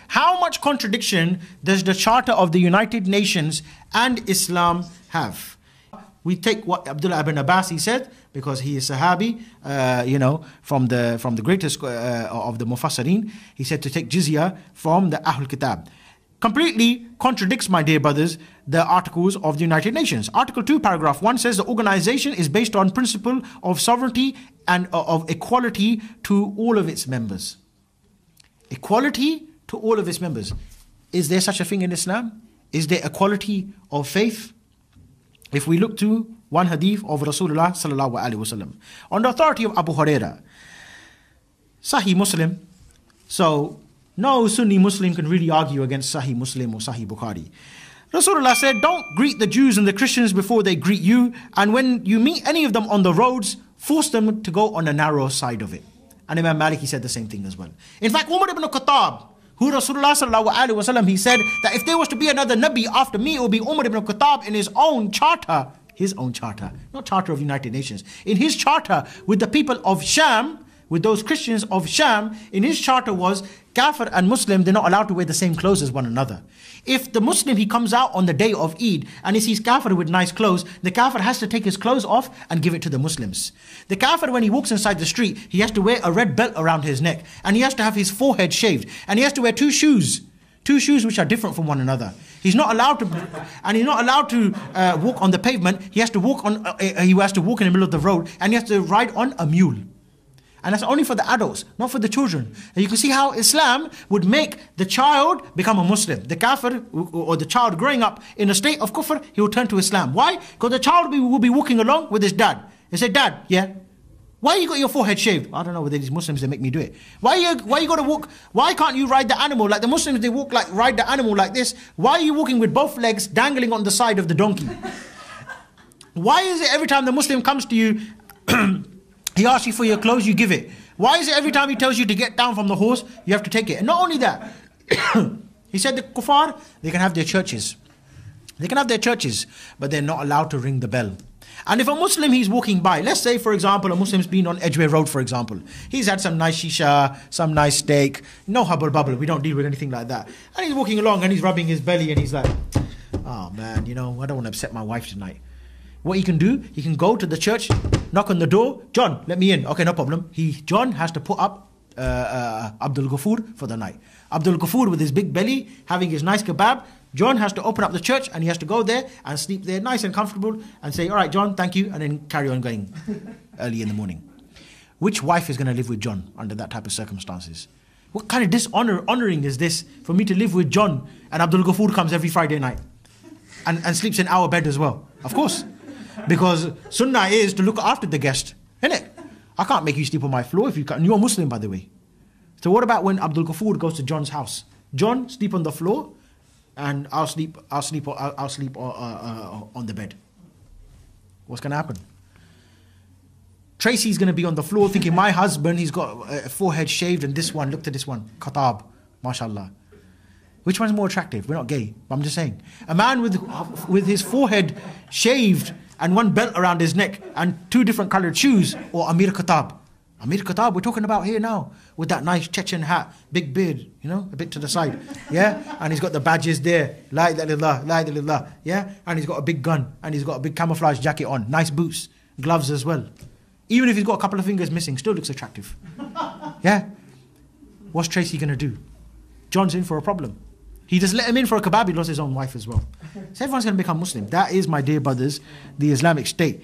How much contradiction does the Charter of the United Nations and Islam have? We take what Abdullah ibn Abbas, he said, because he is Sahabi, from the greatest of the Mufassirin. He said to take jizya from the Ahlul Kitab. Completely contradicts, my dear brothers, the articles of the United Nations. Article 2, paragraph 1 says the organization is based on principle of sovereignty and of equality to all of its members. Equality to all of its members. Is there such a thing in Islam? Is there equality of faith? If we look to one hadith of Rasulullah sallallahu alaihi wasallam, on the authority of Abu Huraira, Sahih Muslim. So no Sunni Muslim can really argue against Sahih Muslim or Sahih Bukhari. Rasulullah said, don't greet the Jews and the Christians before they greet you, and when you meet any of them on the roads, force them to go on the narrow side of it. And Imam Malik, he said the same thing as well. In fact, Umar ibn Khattab, who Rasulullah sallallahu alaihi wasallam, he said that if there was to be another Nabi after me, it would be Umar ibn Khattab in his own charter, not charter of United Nations, in his charter with the people of Sham, with those Christians of Sham, in his charter was kafir and Muslim, they're not allowed to wear the same clothes as one another. If the Muslim, he comes out on the day of Eid and he sees kafir with nice clothes, the kafir has to take his clothes off and give it to the Muslims. The kafir, when he walks inside the street, he has to wear a red belt around his neck, and he has to have his forehead shaved, and he has to wear two shoes which are different from one another. He's not allowed to, and he's not allowed to walk on the pavement. He has to walk in the middle of the road, and he has to ride on a mule. And that's only for the adults, not for the children. And you can see how Islam would make the child become a Muslim. The kafir, or the child growing up in a state of kufr, he will turn to Islam. Why? Because the child will be walking along with his dad. He said, Dad, yeah, why you got your forehead shaved? I don't know whether these Muslims, they make me do it. Why you got to walk? Why can't you ride the animal? Like the Muslims, they ride the animal like this. Why are you walking with both legs dangling on the side of the donkey? Why is it every time the Muslim comes to you, he asks you for your clothes, you give it? Why is it every time he tells you to get down from the horse, you have to take it? And not only that, he said the kuffar, they can have their churches. They can have their churches, but they're not allowed to ring the bell. And if a Muslim, he's walking by, let's say, for example, a Muslim's been on Edgware Road, for example. He's had some nice shisha, some nice steak, no hubble bubble, we don't deal with anything like that. And he's walking along and he's rubbing his belly and he's like, oh man, I don't want to upset my wife tonight. What he can do, he can go to the church, knock on the door, John, let me in. Okay, no problem. John has to put up Abdul Ghafoor for the night. Abdul Ghafoor with his big belly, having his nice kebab. John has to open up the church and he has to go there and sleep there nice and comfortable and say, all right, John, thank you, and then carry on going early in the morning. Which wife is going to live with John under that type of circumstances? What kind of dishonoring is this for me to live with John and Abdul Ghafoor comes every Friday night and sleeps in our bed as well? Of course. Because sunnah is to look after the guest, isn't it? I can't make you sleep on my floor if you can't. You're a Muslim, by the way. So what about when Abdul Ghafoor goes to John's house? John, sleep on the floor, and I'll sleep on the bed. What's going to happen? Tracy's going to be on the floor thinking, my husband, he's got a forehead shaved, and this one, look at this one, Khattab, mashallah. Which one's more attractive? We're not gay, but I'm just saying. A man with his forehead shaved and one belt around his neck and two different colored shoes, or Amir Khattab. Amir Khattab, we're talking about here now, with that nice Chechen hat, big beard, a bit to the side, yeah? And he's got the badges there, la ilaha illallah, la ilaha illallah, yeah? And he's got a big gun, and he's got a big camouflage jacket on, nice boots, gloves as well. Even if he's got a couple of fingers missing, still looks attractive, yeah? What's Tracy gonna do? John's in for a problem. He just let him in for a kebab, he lost his own wife as well. So everyone's going to become Muslim. That is, my dear brothers, the Islamic State.